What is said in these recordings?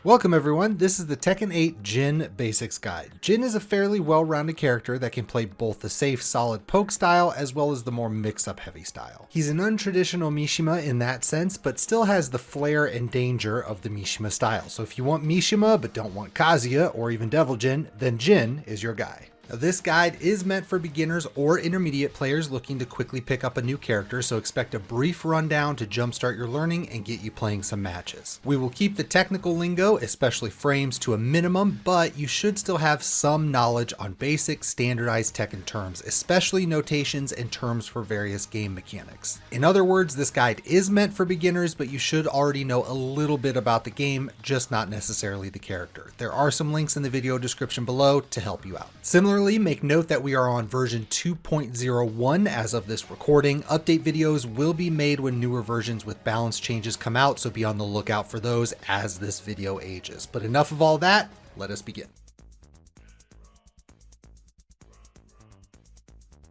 Welcome everyone, this is the Tekken 8 Jin Basics Guide. Jin is a fairly well-rounded character that can play both the safe, solid poke style as well as the more mix-up heavy style. He's an untraditional Mishima in that sense, but still has the flair and danger of the Mishima style. So if you want Mishima but don't want Kazuya or even Devil Jin, then Jin is your guy. Now, this guide is meant for beginners or intermediate players looking to quickly pick up a new character, so expect a brief rundown to jumpstart your learning and get you playing some matches. We will keep the technical lingo, especially frames, to a minimum, but you should still have some knowledge on basic standardized Tekken terms, especially notations and terms for various game mechanics. In other words, this guide is meant for beginners, but you should already know a little bit about the game, just not necessarily the character. There are some links in the video description below to help you out. Similarly, make note that we are on version 2.01 as of this recording. Update videos will be made when newer versions with balance changes come out, so be on the lookout for those as this video ages. But enough of all that, let us begin.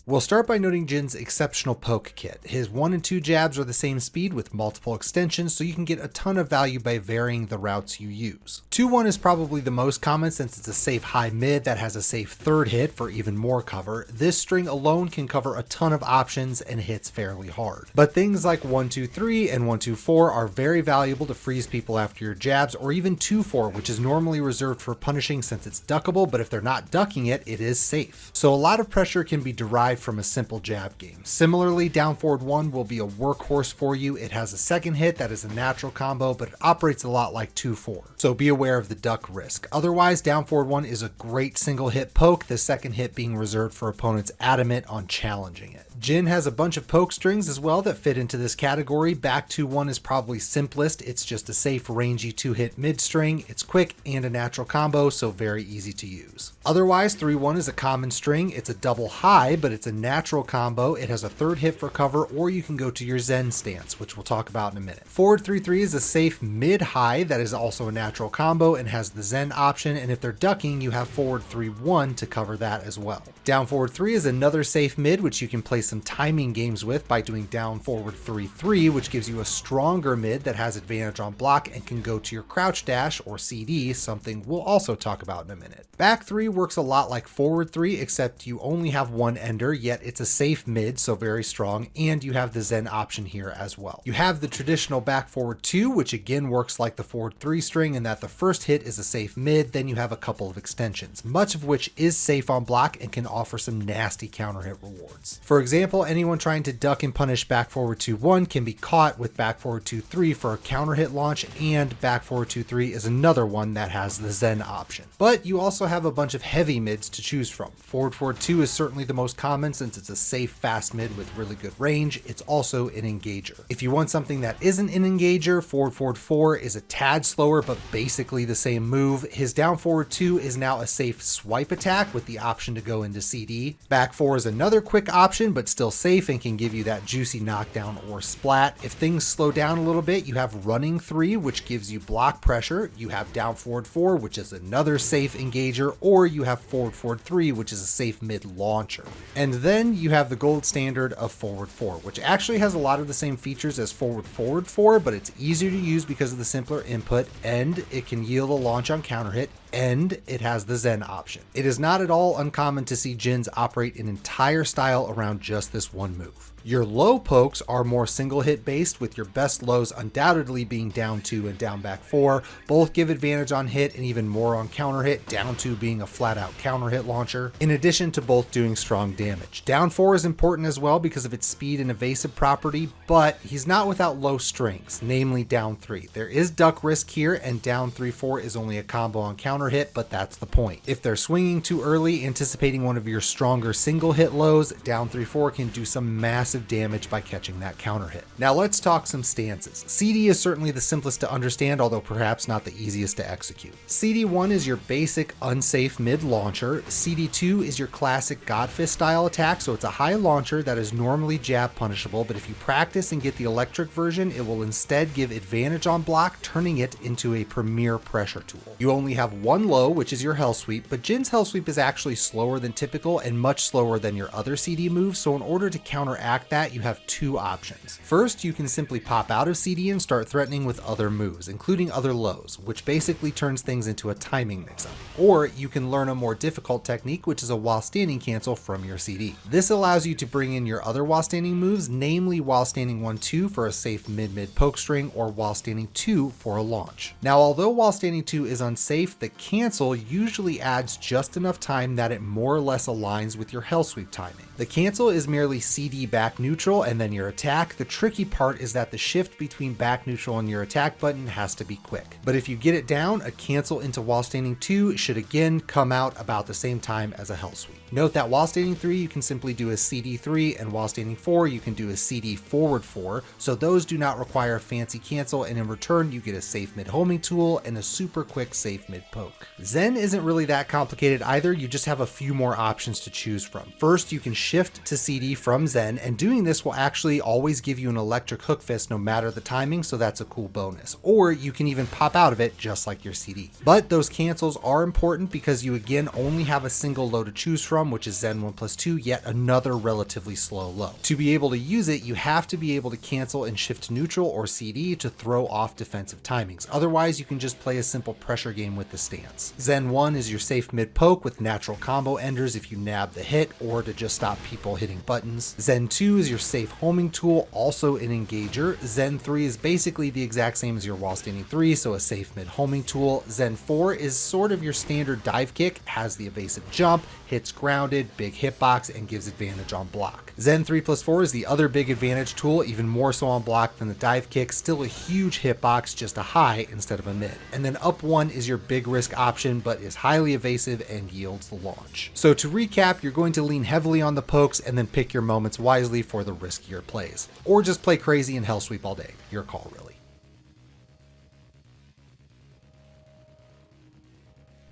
We'll start by noting Jin's exceptional poke kit. His 1 and 2 jabs are the same speed with multiple extensions, so you can get a ton of value by varying the routes you use. 2-1 is probably the most common since it's a safe high mid that has a safe third hit for even more cover. This string alone can cover a ton of options and hits fairly hard. But things like 1-2-3 and 1-2-4 are very valuable to freeze people after your jabs, or even 2-4, which is normally reserved for punishing since it's duckable, but if they're not ducking it, it is safe. So a lot of pressure can be derived from a simple jab game. Similarly, down forward 1 will be a workhorse for you. It has a second hit that is a natural combo, but it operates a lot like 2-4. So be aware of the duck risk. Otherwise, down forward 1 is a great single hit poke, the second hit being reserved for opponents adamant on challenging it. Jin has a bunch of poke strings as well that fit into this category. Back 2-1 is probably simplest. It's just a safe rangy 2-hit mid string. It's quick and a natural combo, so very easy to use. Otherwise, 3-1 is a common string. It's a double high, but it's a natural combo. It has a third hit for cover, or you can go to your Zen stance, which we'll talk about in a minute. Forward 3-3 is a safe mid high that is also a natural combo and has the Zen option, and if they're ducking, you have forward 3-1 to cover that as well. Down forward 3 is another safe mid, which you can play some timing games with by doing down forward 3-3, which gives you a stronger mid that has advantage on block and can go to your crouch dash or CD, something we'll also talk about in a minute. Back 3 works a lot like forward 3, except you only have one ender, yet it's a safe mid, so very strong, and you have the Zen option here as well. You have the traditional back forward 2, which again works like the forward 3 string in that the first hit is a safe mid, then you have a couple of extensions, much of which is safe on block and can offer some nasty counter hit rewards. For example, anyone trying to duck and punish back forward 2-1 can be caught with back forward 2-3 for a counter hit launch, and back forward 2-3 is another one that has the Zen option. But you also have a bunch of heavy mids to choose from. Forward 2 is certainly the most common since it's a safe fast mid with really good range. It's also an engager. If you want something that isn't an engager, forward 4 is a tad slower but basically the same move. His down forward 2 is now a safe swipe attack with the option to go into CD. Back 4 is another quick option but still safe and can give you that juicy knockdown or splat. If things slow down a little bit, you have running 3, which gives you block pressure. You have down forward 4, which is another safe engager, or you have forward 3, which is a safe mid launcher. And then you have the gold standard of forward 4, which actually has a lot of the same features as forward 4, but it's easier to use because of the simpler input, and it can yield a launch on counter hit, and it has the Zen option. It is not at all uncommon to see Jins operate an entire style around just this one move. Your low pokes are more single hit based, with your best lows undoubtedly being down 2 and down back 4. Both give advantage on hit and even more on counter hit, down 2 being a flat out counter hit launcher, in addition to both doing strong damage. Down 4 is important as well because of its speed and evasive property, but he's not without low strings, namely down 3. There is duck risk here, and down 3-4 is only a combo on counter hit, but that's the point. If they're swinging too early, anticipating one of your stronger single hit lows, down 3-4 can do some massive damage by catching that counter hit. Now let's talk some stances. CD is certainly the simplest to understand, although perhaps not the easiest to execute. CD1 is your basic unsafe mid launcher. CD2 is your classic Godfist style attack, so it's a high launcher that is normally jab punishable, but if you practice and get the electric version, it will instead give advantage on block, turning it into a premier pressure tool. You only have one low, which is your hell sweep, but Jin's hell sweep is actually slower than typical and much slower than your other CD moves, so in order to counteract counteract that, you have two options. First, you can simply pop out of CD and start threatening with other moves, including other lows, which basically turns things into a timing mix-up. Or you can learn a more difficult technique, which is a while standing cancel from your CD. This allows you to bring in your other while standing moves, namely while standing 1-2 for a safe mid-mid poke string, or while standing 2 for a launch. Now, although while standing 2 is unsafe, the cancel usually adds just enough time that it more or less aligns with your hell sweep timing. The cancel is merely CD back neutral and then your attack. The tricky part is that the shift between back neutral and your attack button has to be quick. But if you get it down, a cancel into while standing 2 should again come out about the same time as a hell sweep. Note that while standing 3 you can simply do a CD 3, and while standing 4 you can do a CD forward 4, so those do not require a fancy cancel, and in return you get a safe mid homing tool and a super quick safe mid poke. Zen isn't really that complicated either, you just have a few more options to choose from. First, you can shift to CD from Zen, and doing this will actually always give you an electric hook fist no matter the timing, so that's a cool bonus. Or you can even pop out of it just like your CD. But those cancels are important because you again only have a single low to choose from, which is Zen 1+2, yet another relatively slow low. To be able to use it, you have to be able to cancel and shift to neutral or CD to throw off defensive timings. Otherwise, you can just play a simple pressure game with the stance. Zen 1 is your safe mid poke with natural combo enders if you nab the hit or to just stop people hitting buttons. Zen 2 is your safe homing tool, also an engager. Zen 3 is basically the exact same as your while standing 3, so a safe mid homing tool. Zen 4 is sort of your standard dive kick, has the evasive jump, hits grounded, big hitbox, and gives advantage on block. Zen 3+4 is the other big advantage tool, even more so on block than the dive kick, still a huge hitbox, just a high instead of a mid. And then up 1 is your big risk option, but is highly evasive and yields the launch. So to recap, you're going to lean heavily on the pokes and then pick your moments wisely for the riskier plays. Or just play crazy and hell sweep all day. Your call, really.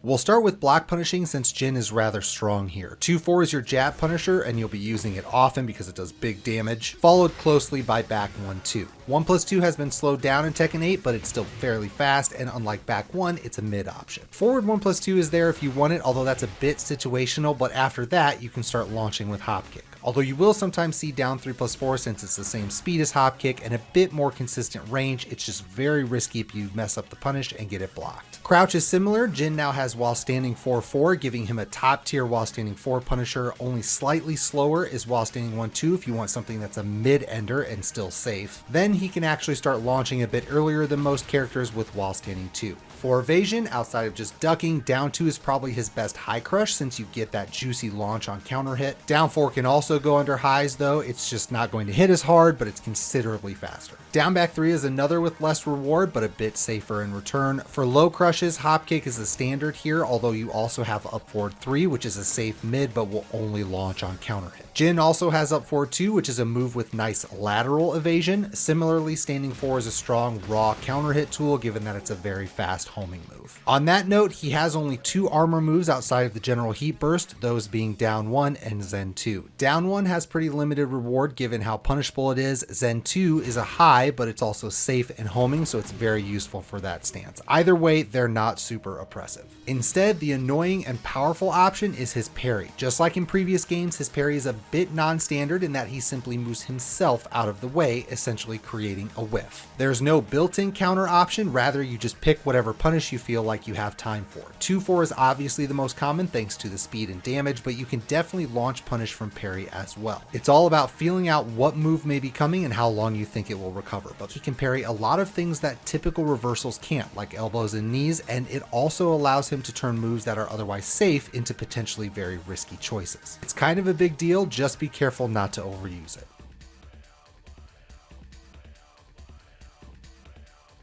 We'll start with block punishing since Jin is rather strong here. 2-4 is your jab punisher and you'll be using it often because it does big damage, followed closely by back 1-2. 1+2 has been slowed down in Tekken 8, but it's still fairly fast, and unlike back 1, it's a mid option. Forward 1+2 is there if you want it, although that's a bit situational, but after that you can start launching with hop kick. Although you will sometimes see down 3+4 since it's the same speed as hop kick and a bit more consistent range, it's just very risky if you mess up the punish and get it blocked. Crouch is similar. Jin now has while standing 4-4, giving him a top tier while standing 4 punisher. Only slightly slower is while standing 1-2 if you want something that's a mid ender and still safe. Then he can actually start launching a bit earlier than most characters with while standing 2. For evasion, outside of just ducking, down 2 is probably his best high crush since you get that juicy launch on counter hit. Down 4 can also go under highs though, it's just not going to hit as hard, but it's considerably faster. Down back 3 is another with less reward, but a bit safer in return. For low crushes, hop kick is the standard here, although you also have up forward 3, which is a safe mid, but will only launch on counter hit. Jin also has up forward 2, which is a move with nice lateral evasion. Similarly, standing 4 is a strong raw counter hit tool, given that it's a very fast homing move. On that note, he has only 2 armor moves outside of the general heat burst, those being down 1 and Zen 2. Down 1 has pretty limited reward given how punishable it is. Zen 2 is a high, but it's also safe and homing, so it's very useful for that stance. Either way, they're not super oppressive. Instead, the annoying and powerful option is his parry. Just like in previous games, his parry is a bit non-standard in that he simply moves himself out of the way, essentially creating a whiff. There's no built-in counter option, rather you just pick whatever punish you feel like you have time for. 2-4 is obviously the most common thanks to the speed and damage, but you can definitely launch punish from parry as well. It's all about feeling out what move may be coming and how long you think it will recover, but he can parry a lot of things that typical reversals can't, like elbows and knees, and it also allows him to turn moves that are otherwise safe into potentially very risky choices. It's kind of a big deal, just be careful not to overuse it.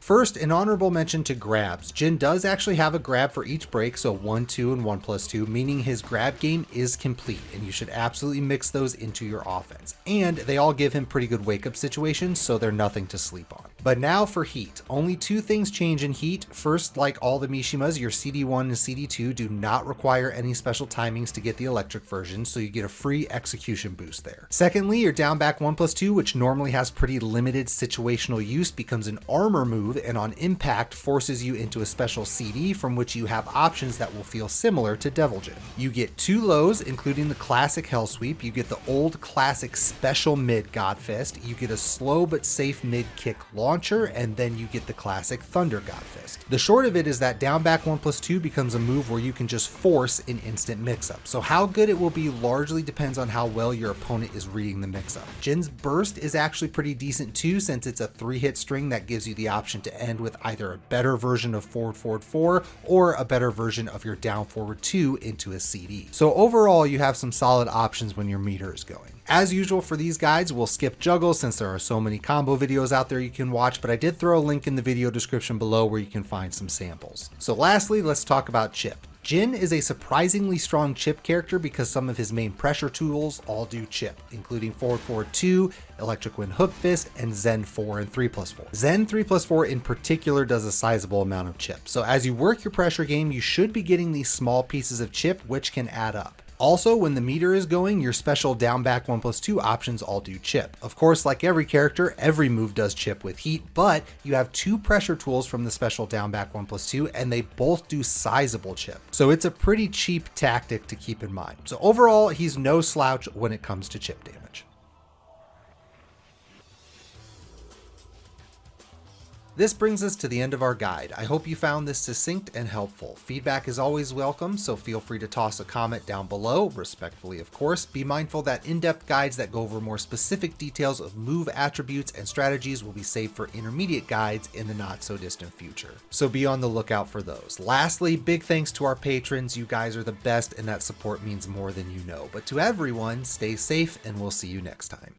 First, an honorable mention to grabs. Jin does actually have a grab for each break, so 1-2 and 1+2, meaning his grab game is complete, and you should absolutely mix those into your offense. And they all give him pretty good wake-up situations, so they're nothing to sleep on. But now for heat. Only two things change in heat. First, like all the Mishimas, your CD1 and CD2 do not require any special timings to get the electric version, so you get a free execution boost there. Secondly, your down back 1+2, which normally has pretty limited situational use, becomes an armor move, and on impact forces you into a special CD from which you have options that will feel similar to Devil Jin. You get two lows, including the classic Hell Sweep, you get the old classic special mid Godfist, you get a slow but safe mid kick launcher, and then you get the classic Thunder Godfist. The short of it is that down back 1+2 becomes a move where you can just force an instant mix-up. So how good it will be largely depends on how well your opponent is reading the mix-up. Jin's burst is actually pretty decent too, since it's a 3-hit string that gives you the option to end with either a better version of forward forward 4 or a better version of your down forward 2 into a CD. So overall you have some solid options when your meter is going. As usual for these guides, we'll skip juggles since there are so many combo videos out there you can watch, but I did throw a link in the video description below where you can find some samples. So lastly, let's talk about chip. Jin is a surprisingly strong chip character because some of his main pressure tools all do chip, including forward forward 2, electric wind hook fist, and Zen 4 and 3+4. Zen 3+4 in particular does a sizable amount of chip, so as you work your pressure game, you should be getting these small pieces of chip which can add up. Also, when the meter is going, your special down back 1+2 options all do chip. Of course, like every character, every move does chip with heat, but you have two pressure tools from the special down back 1+2, and they both do sizable chip. So it's a pretty cheap tactic to keep in mind. So overall, he's no slouch when it comes to chip damage. This brings us to the end of our guide. I hope you found this succinct and helpful. Feedback is always welcome, so feel free to toss a comment down below, respectfully of course. Be mindful that in-depth guides that go over more specific details of move attributes and strategies will be saved for intermediate guides in the not so distant future. So be on the lookout for those. Lastly, big thanks to our patrons. You guys are the best and that support means more than you know. But to everyone, stay safe and we'll see you next time.